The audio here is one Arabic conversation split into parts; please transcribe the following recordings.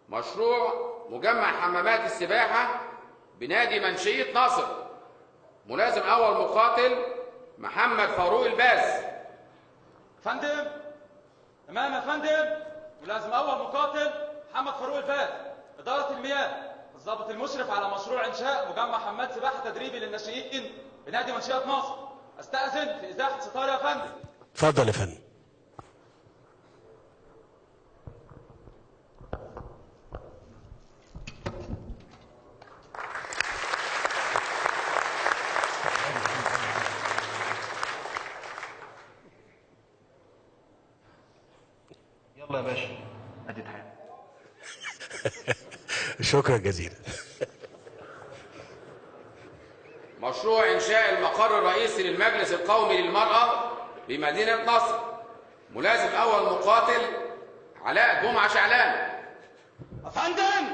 مشروع مجمع حمامات السباحة بنادي منشية ناصر. ملازم أول مقاتل محمد فاروق الباز. فندم، تمام يا فندم. ملازم أول مقاتل محمد فاروق الباز، إدارة المياه، الضابط المشرف على مشروع إنشاء مجمع حمامات سباحة تدريبي للناشئين بنادي منشية ناصر. أستأذن في إزاحة ستار يا فندم. اتفضل يا فندم. يلا يا باشا، ادي تعالى. شكرا جزيلا. مشروع إنشاء المقر الرئيسي للمجلس القومي للمرأة بمدينة نصر. ملازم أول مقاتل علاء جمعة شعلان. يا فندم،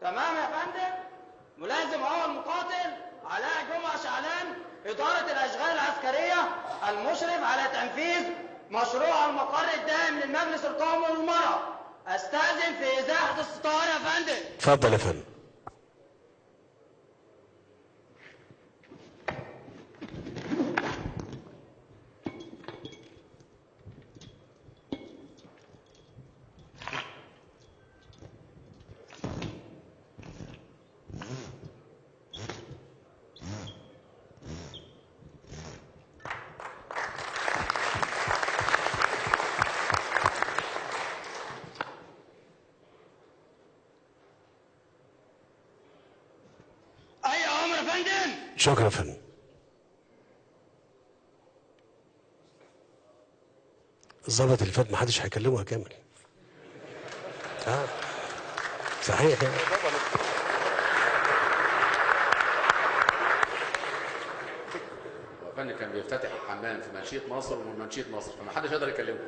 تمام يا فندم. ملازم أول مقاتل علاء جمعة شعلان، إدارة الأشغال العسكرية، المشرف على تنفيذ مشروع المقر الدائم للمجلس القومي للمرأة. أستأذن في إزاحة الستار يا فندم. اتفضل يا فندم. شكرا يا فندم. الظابط اللي فات محدش هيكلمه كامل. صحيح يعني. هو فندم كان بيفتتح الحمام في منشية ناصر ومن منشية ناصر، فما حدش يقدر يكلمه.